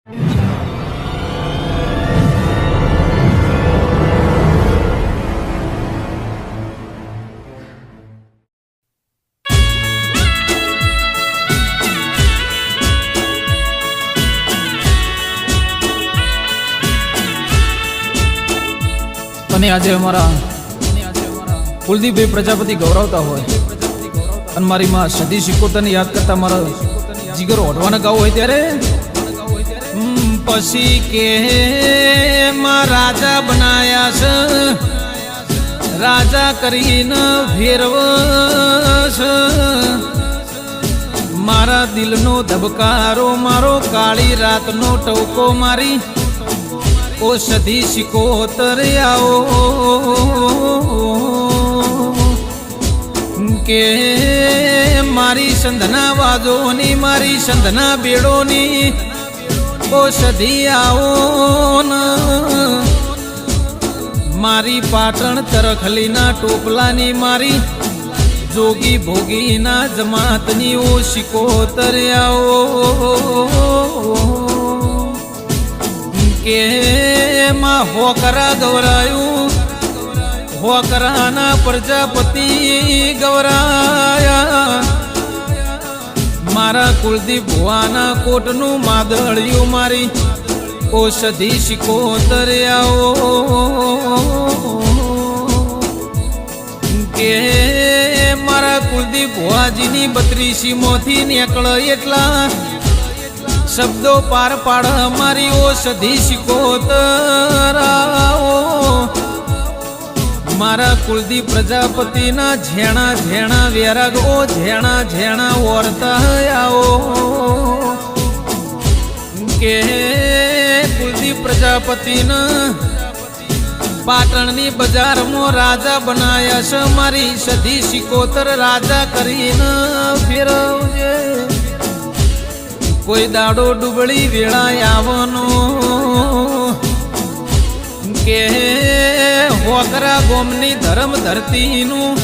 અને આજે અમારા કુલદીપભાઈ પ્રજાપતિ ગૌરવતા હોય અને મારી માં સદી શિકોતરને યાદ કરતા મારા જીગર ઓઢવાના ગાવું હોય ત્યારે પછી કે માં રાજા બનાયા છે, રાજા કરીને ફેરવશ મારા દિલનો ધબકારો, મારો કાળી રાતનો ટવકો મારી ઓ સદી શિકોતર આવો કે મારી સંધના વાજોની, મારી સંધના બેડોની ઓ સદી આવો મારી પાટણ તરખલીના ટોપલાની, મારી જોગી ભોગીના જમાતની ઓ શિકોતર આવો કે માં હોકરા ગૌરાયું, હોકરાના પ્રજાપતિ ગૌરાયા મારા કુલદીપ ભુવાના કોટનું માદળિયું મારી ઓ સદી શિકોતર આવો કે મારા કુલદીપ ભુવાજીની 32 મોથી નીકળ એટલા શબ્દો પાર પાડ મારી ઓ સદી શિકોતર આવો મારા કુલદીપ પ્રજાપતિના ઝેણા ઝેણા વેરાગ ઓ ઝેણા ઝેણા ઓરતા આવો કે કુલદીપ પ્રજાપતિના પાટણની બજારમાં રાજા બનાયા છે, મારી સદી શિકોતર રાજા કરીને ફેરવજે કોઈ દાડો ડુબળી વેળા આવવાનો કે હોકરા ગોમની ધર્મ ધરતીનું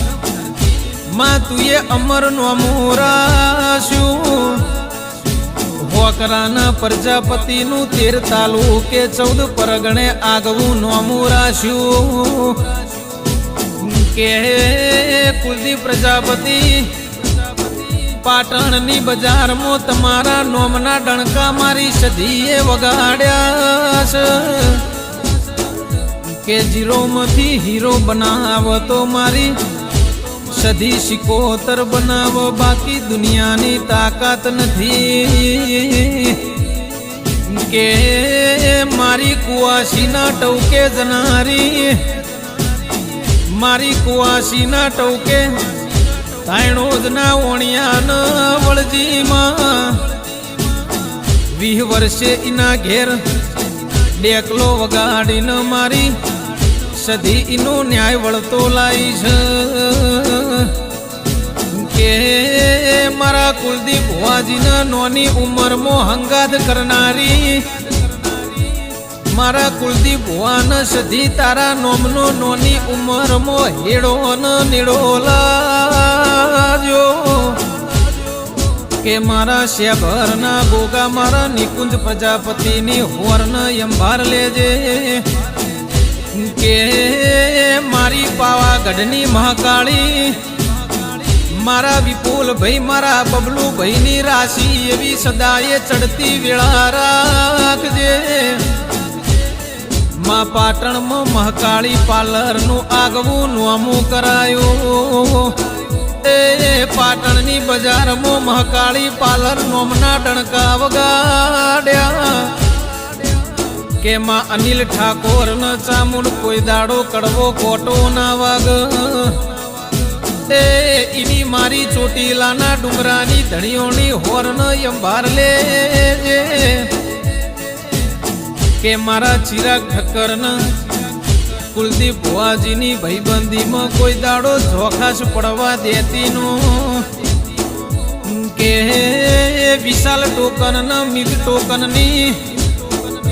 માં તુએ અમર નોમુરાશું હોકરાના પ્રજાપતિનું 13 તાલુકે 14 પરગણે આગવું નોમુરાશું કે કુલદીપ પ્રજાપતિ પાટણની બજારમાં તમારા નોમના ડણકા મારી સદીએ વગાડ્યા છે કે જીરોમાંથી હીરો બનાવતો મારી સદી શિકોતર બનાવ, બાકી દુનિયાની તાકાત નથી કે મારી કુવાસીના ટવકે જનારી, મારી કુવાસીના ટવકે તાયણોદના ઓણિયાના વળજીમાં 20 વર્ષે ઇના ઘેર ડેકલો વગાડીને મારી સદી ઇનો ન્યાય વળતો લાઈશ કે મારા કુલદીપ ભુવાજીના નોની ઉંમરમાં હંગાત કરનારી મારા કુલદીપ ભુવાના સદી તારા નોમનો નોની ઉંમરમાં હેડો ન નેડો લાજો કે મારા શેભરના ગોગા મારા નિકુંજ પ્રજાપતિની હોર્ન અંભાર લેજે કે મારી પાવાગઢની મહાકાળી મારા વિપુલ ભાઈ, મારા બબલુ ભાઈની રાશિ એવી સદાએ ચડતી વેળા રાખજે માં પાટણમાં મહાકાળી પાર્લરનું આગવું નોમું કરાયું એ પાટણની બજારમાં મહાકાળી પાર્લર નોમના ડણકા વગાડ્યા કે માં અનિલ ઠાકોર ન ચામુંડ કોઈ દાડો કડવો કોટો ના વાગ એ ઈની મારી ચોટીલાના ડુંગરાની ધણીઓની હોર્ન અંભાર લેજે કે મારા ચિરાગ ઠક્કરના કુલદીપ ભુવાજીની ભાઈબંધીમાં કોઈ દાડો જોખાશ પડવા દેતીનો કે વિશાલ ટોકન મિગ ટોકનની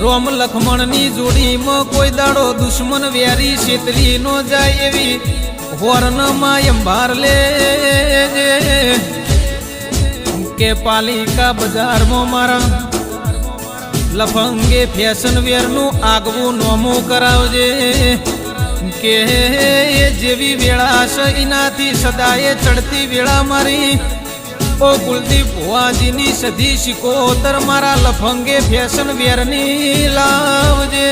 રોમ લખમણની જોડીમાં કોઈ દાડો દુશ્મન વેરી છેતરી નો જાય એવી હોર્નમાં અંભાર લેજે કે પાલિકા બજારમાં મારા લફંગે ફેશન વેરનું આગવું નોમું કરાવજે કે જેવી વેળા છે એનાથી સદાય ચડતી વેળા મારી ઓ કુલદીપ ભુવાજીની સધી શિકોતર મારા લફંગે ફેશન વેરની લાવજે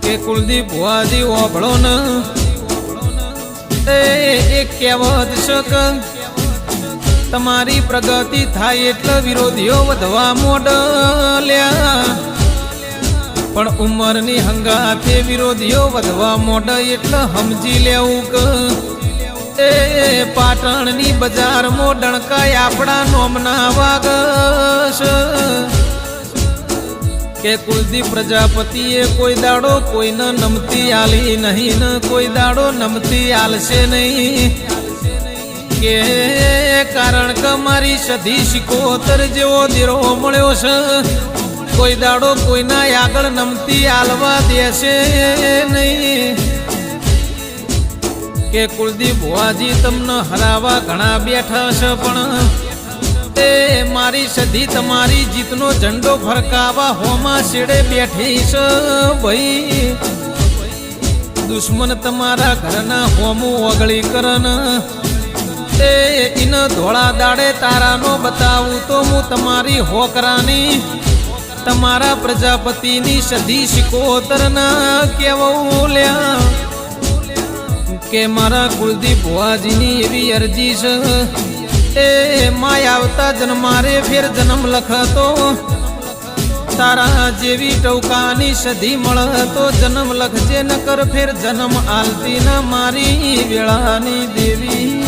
કે કુલદીપ ભુવાજી ઓભળો ન એક કહેવત છે તમારી પ્રગતિ થાય એટલે વિરોધીઓ વધવા મોડલ્યા પણ ઉંમરની હંગાથે વિરોધીઓ વધવા મોડ એટલે સમજી લેવું કે એ પાટણની બજારમાં ડણકાય આપણા નોમના વાગસ કે કુલદીપ પ્રજાપતિએ કોઈ દાડો કોઈને નમતી આલી નહીં ને કોઈ દાડો નમતી આલશે નહીં કે કારણ કે મારી સધી શિકોતર જેવો દેરો મળ્યો છે કોઈ દાડો કોઈના આગળ નમતી આલવા દેશે નહીં કે કુલદીપ ભુવાજી તમને હરાવા ઘણા બેઠા છે પણ તે મારી સધી તમારી જીતનો ઝંડો ફરકાવા હોમાં શેડે બેઠી છે ભાઈ દુશ્મન તમારા ઘરના હોમું ઓગળી કરન તે ઇન ધોળા દાડે તારાનો બતાવું તો હું તમારી હોકરાની તમારા પ્રજાપતિની સધી શિકોતરના કેવું લ્યા કે મારા કુલદીપ ભુવાજીની એવી અરજી છે એ માય આવતા જન્મારે ફેર જન્મ લખતો તારા જેવી ટૌકાની સધી મળતો જન્મ લખજે ન કર ફેર જન્મ આલતી ના મારી વેળાની દેવી